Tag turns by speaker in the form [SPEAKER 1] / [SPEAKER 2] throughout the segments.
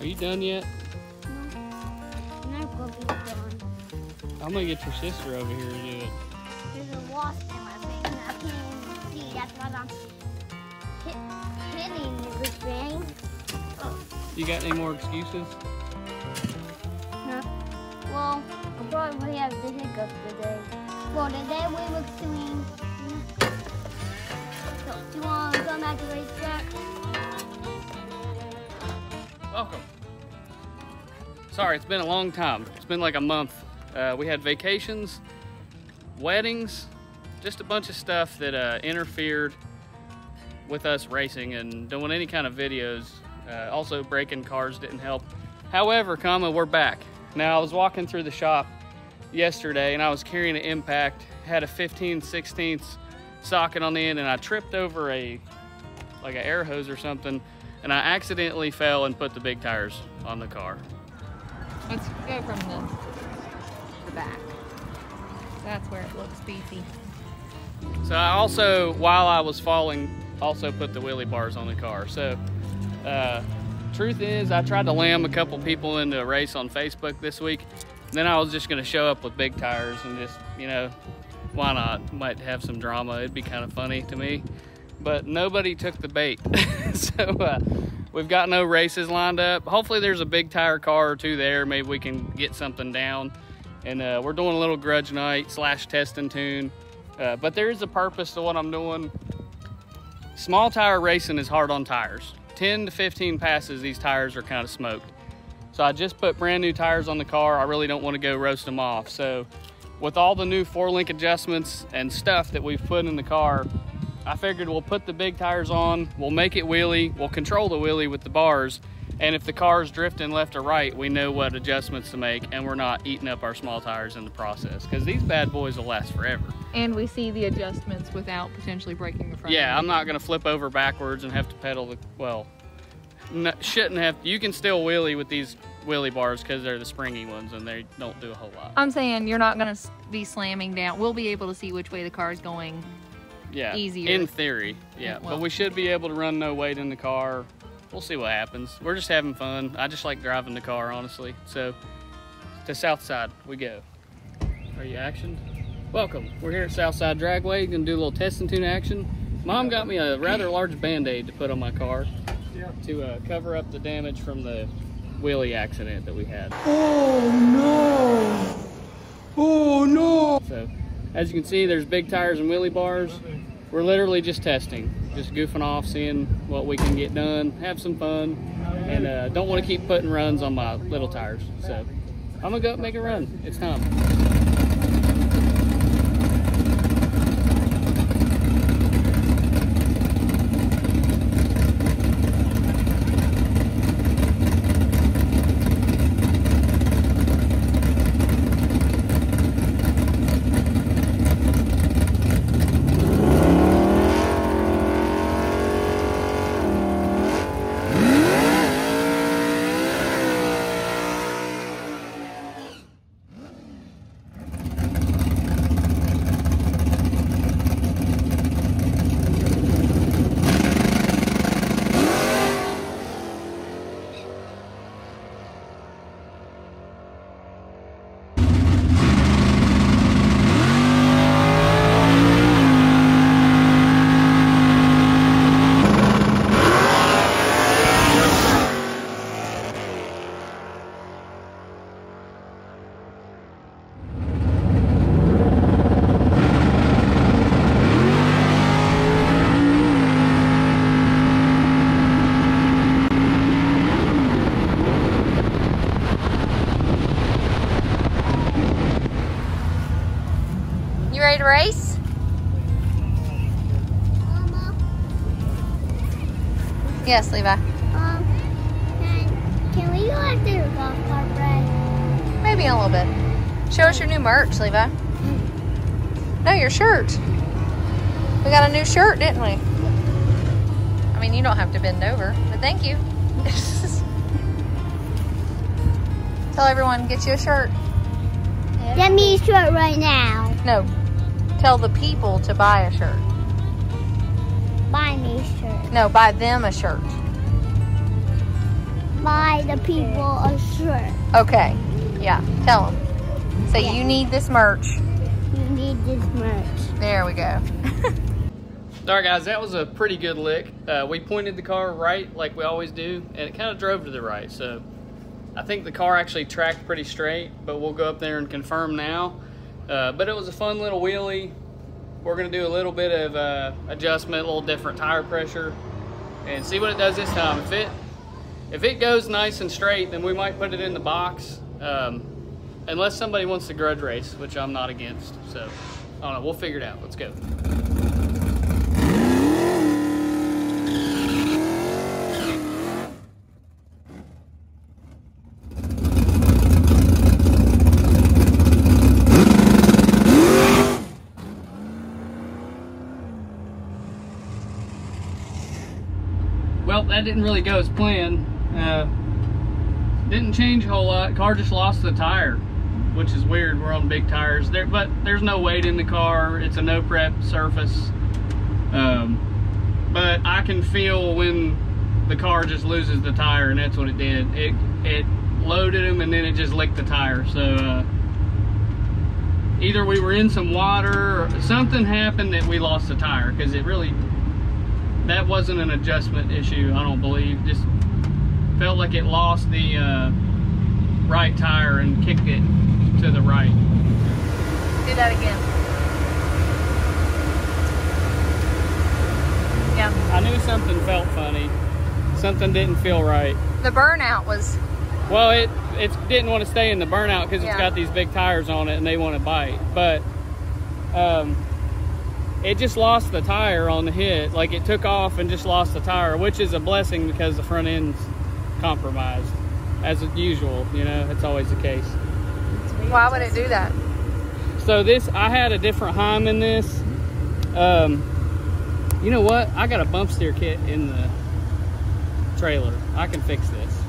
[SPEAKER 1] Are you done yet?
[SPEAKER 2] No. I'm not going to be done.
[SPEAKER 1] I'm gonna get your sister over here to do it.
[SPEAKER 2] There's a wasp in my face and I can't even see. That's why I'm hitting everything.
[SPEAKER 1] You got any more excuses?
[SPEAKER 2] No. Well, I probably have the hiccups today. Well, today we were swimming. So, do you want to come at the racetrack?
[SPEAKER 1] Welcome. Sorry, it's been a long time. It's been like a month. We had vacations, weddings, just a bunch of stuff that interfered with us racing and doing any kind of videos. Also, breaking cars didn't help. However, we're back. Now, I was walking through the shop yesterday and I was carrying an Impact, had a 15/16 socket on the end, and I tripped over like an air hose or something, and I accidentally fell and put the big tires on the car.
[SPEAKER 3] Let's go from the back. That's where it looks beefy.
[SPEAKER 1] So I also, while I was falling, also put the wheelie bars on the car. So truth is, I tried to lam a couple people into a race on Facebook this week. Then I was just gonna show up with big tires and just, you know, why not? Might have some drama. It'd be kind of funny to me. But nobody took the bait. So we've got no races lined up. Hopefully there's a big tire car or two there. Maybe we can get something down. And we're doing a little grudge night / test and tune. But there is a purpose to what I'm doing. Small tire racing is hard on tires. 10 to 15 passes, these tires are kind of smoked. So I just put brand new tires on the car. I really don't want to go roast them off. So with all the new 4-link adjustments and stuff that we've put in the car, I figured we'll put the big tires on, we'll make it wheelie, we'll control the wheelie with the bars, and if the car's drifting left or right, we know what adjustments to make, and we're not eating up our small tires in the process, because these bad boys will last forever.
[SPEAKER 3] And we see the adjustments without potentially breaking the front.
[SPEAKER 1] Yeah, I'm not gonna flip over backwards and have to pedal the, well, shouldn't have. You can still wheelie with these wheelie bars because they're the springy ones and they don't do a whole lot.
[SPEAKER 3] I'm saying you're not gonna be slamming down. We'll be able to see which way the car is going.
[SPEAKER 1] Yeah,
[SPEAKER 3] easier.
[SPEAKER 1] In theory, yeah.
[SPEAKER 3] Well,
[SPEAKER 1] but we should be able to run no weight in the car. We'll see what happens. We're just having fun. I just like driving the car, honestly. So, to Southside we go. Are you actioned? Welcome. We're here at Southside Dragway. Gonna do a little test and tune action. Mom got me a rather large Band-Aid to put on my car to cover up the damage from the wheelie accident that we had.
[SPEAKER 4] Oh no! Oh no!
[SPEAKER 1] So, as you can see, there's big tires and wheelie bars. We're literally just testing, just goofing off, seeing what we can get done, have some fun, and don't want to keep putting runs on my little tires. So, I'm gonna go up and make a run. It's time.
[SPEAKER 3] Ready to race?
[SPEAKER 2] Mama.
[SPEAKER 3] Yes, Levi.
[SPEAKER 2] Can we go after the golf cart ride?
[SPEAKER 3] Maybe in a little bit. Show us your new merch, Levi. No, your shirt. We got a new shirt, didn't we? I mean, you don't have to bend over, but thank you. Tell everyone, get you a shirt.
[SPEAKER 2] Get me a shirt right now.
[SPEAKER 3] No, tell the people to buy a shirt.
[SPEAKER 2] Buy me a shirt.
[SPEAKER 3] No, buy them a shirt.
[SPEAKER 2] buy the people a shirt.
[SPEAKER 3] Okay. Yeah, tell them. So you need this merch.
[SPEAKER 2] You need this merch.
[SPEAKER 3] There we go.
[SPEAKER 1] All right, guys, that was a pretty good lick. We pointed the car right like we always do, and it kind of drove to the right. So I think the car actually tracked pretty straight, but we'll go up there and confirm now. But it was a fun little wheelie. We're gonna do a little bit of adjustment, a little different tire pressure, and see what it does this time. If it goes nice and straight, then we might put it in the box, unless somebody wants to grudge race, which I'm not against. So I don't know, we'll figure it out. Let's go. Well, that didn't really go as planned. Didn't change a whole lot. Car just lost the tire, which is weird. We're on big tires there, but there's no weight in the car. It's a no prep surface. But I can feel when the car just loses the tire, and that's what it did. It loaded him and then it just licked the tire. So either we were in some water or something happened that we lost the tire, because that wasn't an adjustment issue, I don't believe. Just felt like it lost the right tire and kicked it to the right.
[SPEAKER 3] Do that again. Yeah.
[SPEAKER 1] I knew something felt funny. Something didn't feel right.
[SPEAKER 3] The burnout was...
[SPEAKER 1] Well, it didn't want to stay in the burnout because it's got these big tires on it and they want to bite. But it just lost the tire on the hit. Like, it took off and just lost the tire, which is a blessing because the front end's compromised. As usual, you know, it's always the case.
[SPEAKER 3] Why would it do that?
[SPEAKER 1] So I had a different Heim in this. You know what? I got a bump steer kit in the trailer. I can fix this.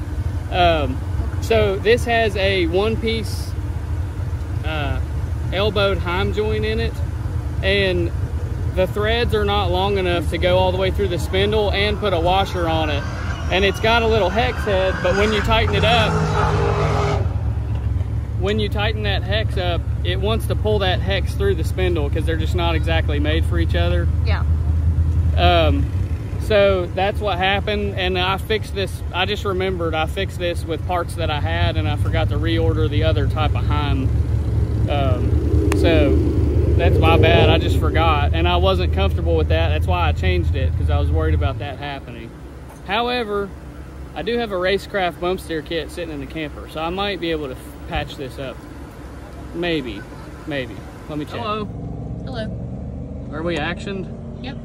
[SPEAKER 1] So this has a one-piece elbowed Heim joint in it, and the threads are not long enough to go all the way through the spindle and put a washer on it. And it's got a little hex head, but when you tighten it up, when you tighten that hex up, it wants to pull that hex through the spindle because they're just not exactly made for each other.
[SPEAKER 3] Yeah.
[SPEAKER 1] So that's what happened, and I fixed this. I just remembered I fixed this with parts that I had, and I forgot to reorder the other type of Heim. So that's my bad. I just forgot, and I wasn't comfortable with that. That's why I changed it, because I was worried about that happening. However, I do have a Racecraft bump steer kit sitting in the camper, so I might be able to patch this up. Maybe. Let me check.
[SPEAKER 3] Hello.
[SPEAKER 1] Are we actioned?
[SPEAKER 3] Yep.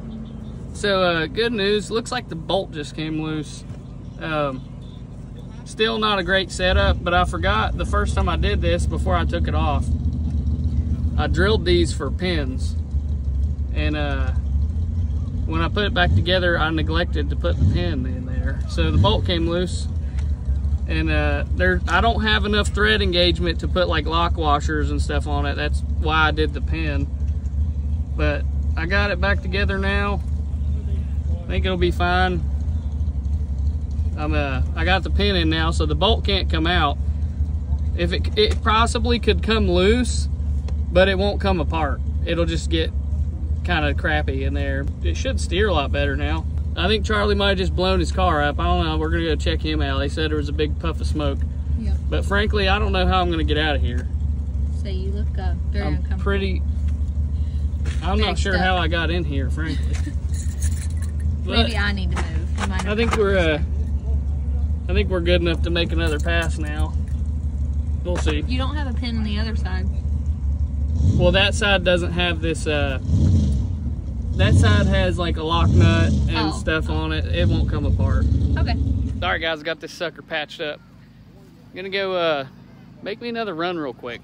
[SPEAKER 1] So good news, looks like the bolt just came loose. Still not a great setup, but I forgot the first time I did this before I took it off. I drilled these for pins, and when I put it back together, I neglected to put the pin in there. So the bolt came loose, and I don't have enough thread engagement to put like lock washers and stuff on it. That's why I did the pin. But I got it back together now. I think it'll be fine. I got the pin in now, so the bolt can't come out. If it possibly could come loose, but it won't come apart. It'll just get kind of crappy in there. It should steer a lot better now. I think Charlie might have just blown his car up. I don't know. We're gonna go check him out. They said there was a big puff of smoke.
[SPEAKER 3] Yep.
[SPEAKER 1] But frankly, I don't know how I'm gonna get out of here.
[SPEAKER 3] So you look very uncomfortable.
[SPEAKER 1] I'm not sure how I got in here, frankly.
[SPEAKER 3] Maybe I need to move.
[SPEAKER 1] I think we're good enough to make another pass now. We'll see.
[SPEAKER 3] You don't have a pin on the other side.
[SPEAKER 1] Well, that side doesn't have this. That side has like a lock nut and stuff on it. It won't come apart.
[SPEAKER 3] Okay.
[SPEAKER 1] All right, guys, I got this sucker patched up. I'm gonna go make me another run real quick.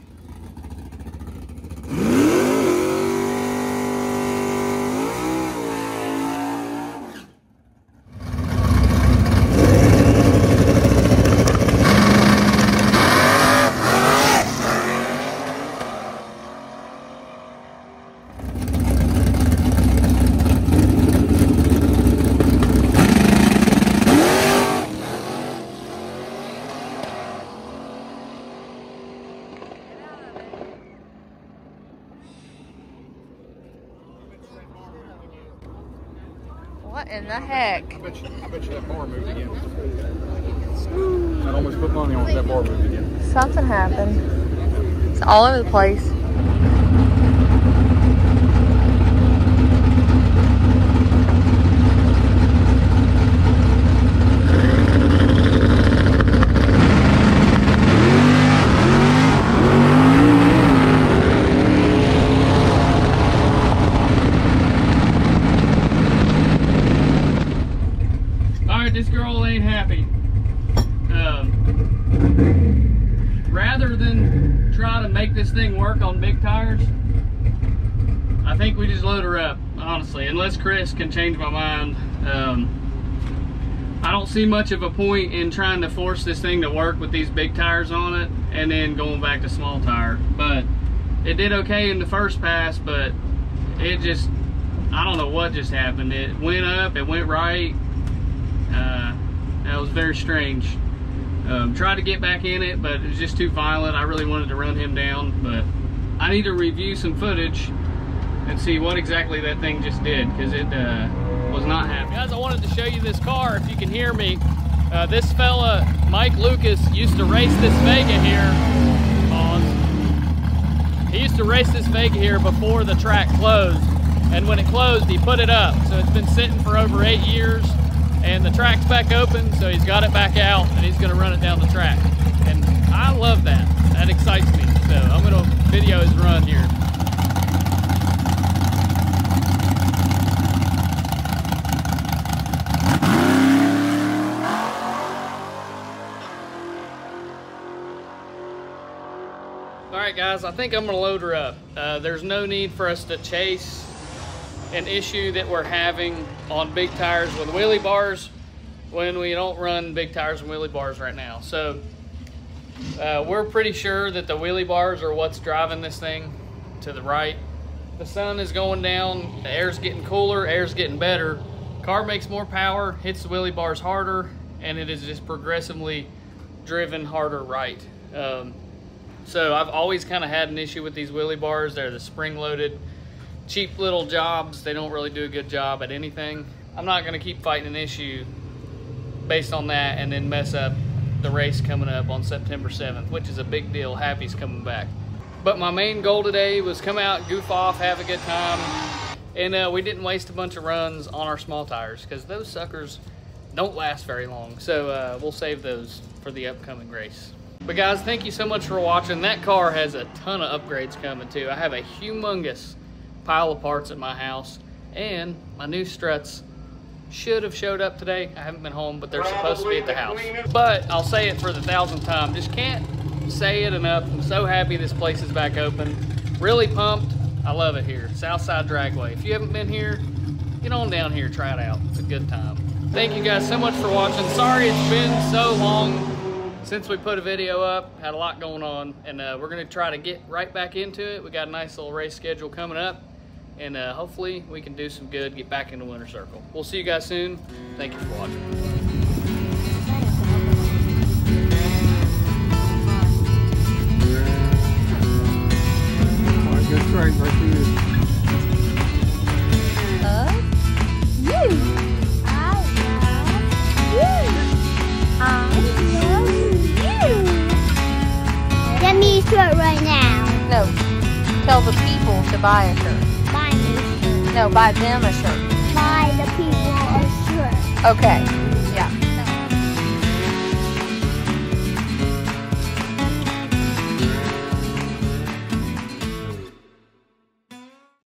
[SPEAKER 3] heck?
[SPEAKER 4] I bet you that bar moved again. I'd almost put money on that bar moved again.
[SPEAKER 3] Something happened. It's all over the place.
[SPEAKER 1] This girl ain't happy. Rather than try to make this thing work on big tires, I think we just load her up, honestly, unless Chris can change my mind. I don't see much of a point in trying to force this thing to work with these big tires on it and then going back to small tire. But it did okay in the first pass, but it just, I don't know what just happened. It went up, it went right. That was very strange. Tried to get back in it, but it was just too violent. I really wanted to run him down, but I need to review some footage and see what exactly that thing just did, because it was not happy. Guys, I wanted to show you this car, if you can hear me. This fella, Mike Lucas, used to race this Vega here. He used to race this Vega here before the track closed, and when it closed, he put it up. So it's been sitting for over 8 years. And the track's back open, so he's got it back out, and he's gonna run it down the track. And I love that. That excites me. So I'm gonna video his run here. All right, guys, I think I'm gonna load her up. There's no need for us to chase an issue that we're having on big tires with wheelie bars when we don't run big tires and wheelie bars right now. So we're pretty sure that the wheelie bars are what's driving this thing to the right. The sun is going down, the air's getting cooler, air's getting better. Car makes more power, hits the wheelie bars harder, and it is just progressively driven harder right. So I've always kind of had an issue with these wheelie bars. They're the spring-loaded, cheap little jobs. They don't really do a good job at anything. I'm not gonna keep fighting an issue based on that and then mess up the race coming up on September 7th, which is a big deal. Happy's coming back. But my main goal today was come out, goof off, have a good time, and we didn't waste a bunch of runs on our small tires, because those suckers don't last very long. So we'll save those for the upcoming race. But guys, thank you so much for watching. That car has a ton of upgrades coming too. I have a humongous pile of parts at my house, and my new struts should have showed up today. I haven't been home, but they're supposed to be at the house. But I'll say it for the 1,000th time, just can't say it enough. I'm so happy this place is back open. Really pumped. I love it here. Southside Dragway. If you haven't been here, get on down here, try it out. It's a good time. Thank you guys so much for watching. Sorry it's been so long since we put a video up. Had a lot going on, and we're gonna try to get right back into it. We got a nice little race schedule coming up, and hopefully we can do some good, get back in the winner circle. We'll see you guys soon. Thank you for watching.
[SPEAKER 4] Good straight right to you.
[SPEAKER 2] You. I love you. Let me do it right now.
[SPEAKER 3] No. Tell the people to buy a shirt.
[SPEAKER 2] Buy me a shirt.
[SPEAKER 3] No, buy them a shirt.
[SPEAKER 2] Buy the people a shirt.
[SPEAKER 3] Okay.